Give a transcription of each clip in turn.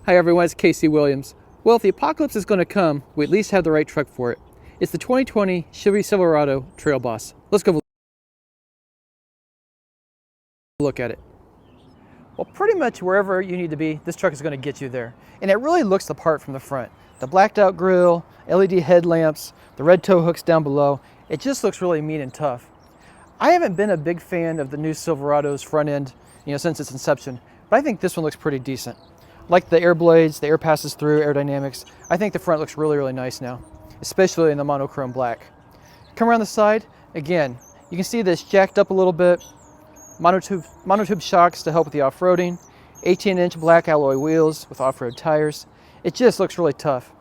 Hi everyone, it's Casey Williams. Well, if the apocalypse is going to come, we at least have the right truck for it. It's the 2020 Chevy Silverado Trail Boss. Let's go look at it. Well, pretty much wherever you need to be, this truck is going to get you there. And it really looks the part from the front. The blacked out grille, LED headlamps, the red tow hooks down below. It just looks really mean and tough. I haven't been a big fan of the new Silverado's front end, since its inception, but I think this one looks pretty decent. Like the air blades, the air passes through, aerodynamics. I think the front looks really, really nice now, especially in the monochrome black. Come around the side, again, you can see this jacked up a little bit. Monotube shocks to help with the off-roading. 18-inch black alloy wheels with off-road tires. It just looks really tough.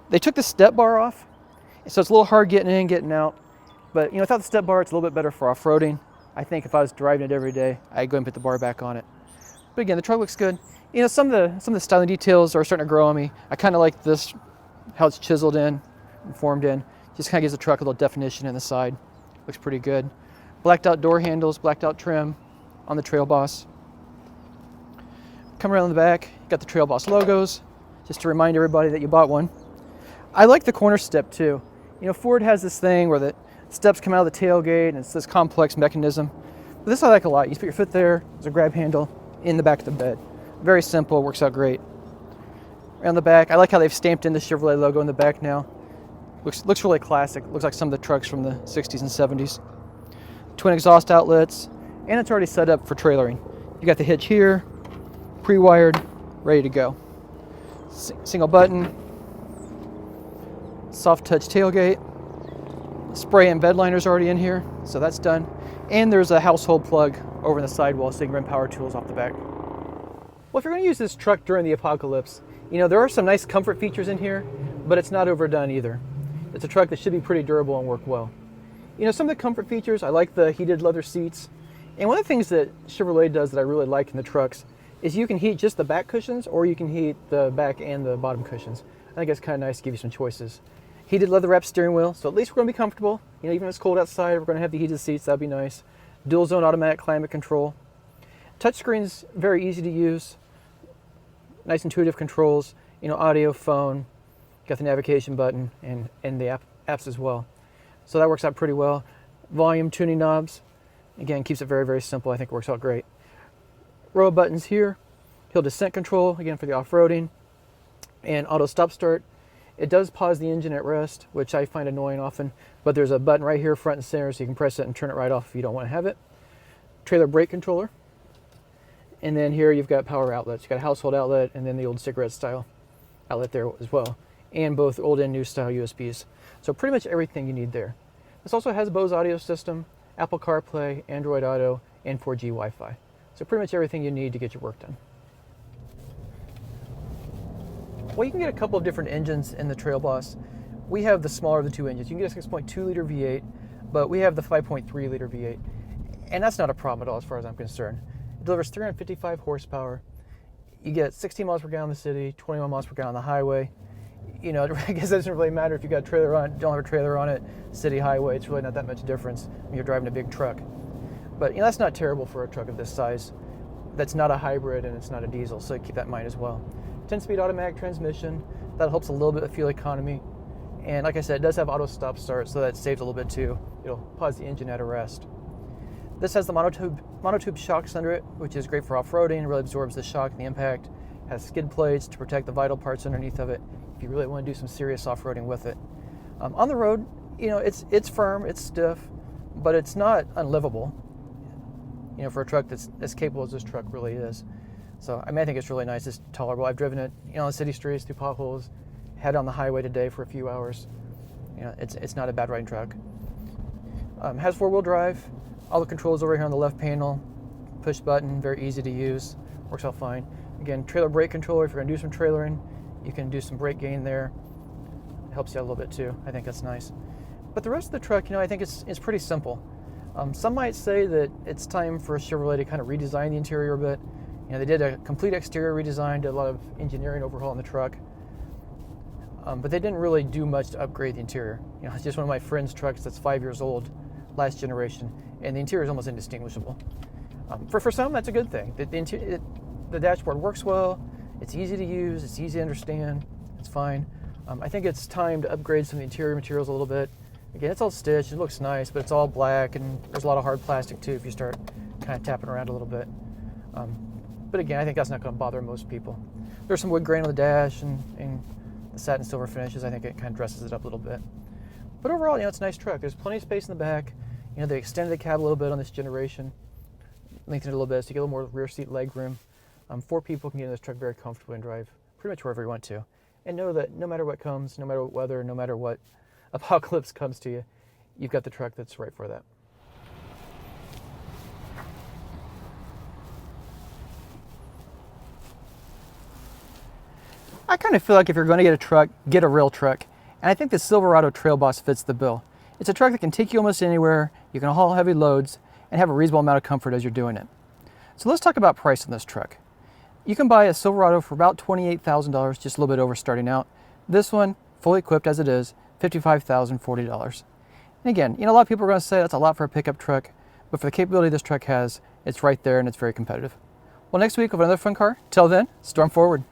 They took the step bar off, so it's a little hard getting in, getting out. But without the step bar, it's a little bit better for off-roading. I think if I was driving it every day, I'd go and put the bar back on it. But again, the truck looks good. Some of the styling details are starting to grow on me. I kind of like this, how it's chiseled in and formed in. Just kind of gives the truck a little definition in the side. Looks pretty good. Blacked out door handles, blacked out trim on the Trail Boss. Come around the back, got the Trail Boss logos, just to remind everybody that you bought one. I like the corner step too. Ford has this thing where the steps come out of the tailgate and it's this complex mechanism. But this I like a lot. You just put your foot there, there's a grab handle in the back of the bed. Very simple, works out great. Around the back, I like how they've stamped in the Chevrolet logo in the back now. Looks really classic. Looks like some of the trucks from the 60s and 70s. Twin exhaust outlets, and it's already set up for trailering. You got the hitch here, pre-wired, ready to go. Single button, soft touch tailgate. Spray and bed liner's already in here, so that's done. And there's a household plug over in the sidewall so you can run power tools off the back. Well, if you're going to use this truck during the apocalypse, there are some nice comfort features in here, but it's not overdone either. It's a truck that should be pretty durable and work well. Some of the comfort features, I like the heated leather seats. And one of the things that Chevrolet does that I really like in the trucks is you can heat just the back cushions or you can heat the back and the bottom cushions. I think it's kind of nice to give you some choices. Heated leather wrapped steering wheel, so at least we're going to be comfortable. Even if it's cold outside, we're going to have the heated seats, that'd be nice. Dual zone automatic climate control. Touchscreen's very easy to use. Nice intuitive controls, audio, phone, got the navigation button and the apps as well. So that works out pretty well. Volume tuning knobs, again, keeps it very, very simple. I think it works out great. Row of buttons here. Hill descent control, again for the off-roading. And auto stop start. It does pause the engine at rest, which I find annoying often, but there's a button right here front and center so you can press it and turn it right off if you don't want to have it. Trailer brake controller. And then here you've got power outlets. You've got a household outlet and then the old cigarette style outlet there as well. And both old and new style USBs. So pretty much everything you need there. This also has Bose audio system, Apple CarPlay, Android Auto, and 4G Wi-Fi. So pretty much everything you need to get your work done. Well, you can get a couple of different engines in the Trail Boss. We have the smaller of the two engines. You can get a 6.2 liter V8, but we have the 5.3 liter V8. And that's not a problem at all as far as I'm concerned. It delivers 355 horsepower. You get 16 miles per gallon in the city, 21 miles per gallon on the highway. I guess it doesn't really matter if you got a trailer on it, don't have a trailer on it, city highway, it's really not that much difference when you're driving a big truck. But that's not terrible for a truck of this size. That's not a hybrid and it's not a diesel, so keep that in mind as well. 10-speed automatic transmission, that helps a little bit with fuel economy. And like I said, it does have auto stop start, so that saves a little bit too. It'll pause the engine at a rest. This has the monotube shocks under it, which is great for off-roading, really absorbs the shock and the impact. Has skid plates to protect the vital parts underneath of it if you really want to do some serious off-roading with it. On the road, it's firm, it's stiff, but it's not unlivable. For a truck that's as capable as this truck really is. So I think it's really nice, it's tolerable. I've driven it, on the city streets through potholes, had it on the highway today for a few hours. It's not a bad riding truck. Has four-wheel drive. All the controls over here on the left panel, push button, very easy to use, works out fine. Again, trailer brake controller, if you're gonna do some trailering, you can do some brake gain there. It helps you out a little bit too, I think that's nice. But the rest of the truck, I think it's pretty simple. Some might say that it's time for Chevrolet to kind of redesign the interior a bit. They did a complete exterior redesign, did a lot of engineering overhaul in the truck. But they didn't really do much to upgrade the interior. It's just one of my friend's trucks that's 5 years old, last generation, and the interior is almost indistinguishable. For some, that's a good thing. The dashboard works well. It's easy to use, it's easy to understand, it's fine. I think it's time to upgrade some of the interior materials a little bit. Again, it's all stitched, it looks nice, but it's all black, and there's a lot of hard plastic too if you start kind of tapping around a little bit. But again, I think that's not going to bother most people. There's some wood grain on the dash and the satin silver finishes. I think it kind of dresses it up a little bit. But overall, it's a nice truck. There's plenty of space in the back. They extended the cab a little bit on this generation, lengthened it a little bit so you get a little more rear seat leg room. 4 people can get in this truck very comfortably and drive pretty much wherever you want to. And know that no matter what comes, no matter what weather, no matter what apocalypse comes to you, you've got the truck that's right for that. I kind of feel like if you're going to get a truck, get a real truck. And I think the Silverado Trail Boss fits the bill. It's a truck that can take you almost anywhere, you can haul heavy loads, and have a reasonable amount of comfort as you're doing it. So let's talk about price on this truck. You can buy a Silverado for about $28,000, just a little bit over starting out. This one, fully equipped as it is, $55,040. And again, a lot of people are going to say that's a lot for a pickup truck, but for the capability this truck has, it's right there and it's very competitive. Well, next week we'll have another fun car. Till then, storm forward.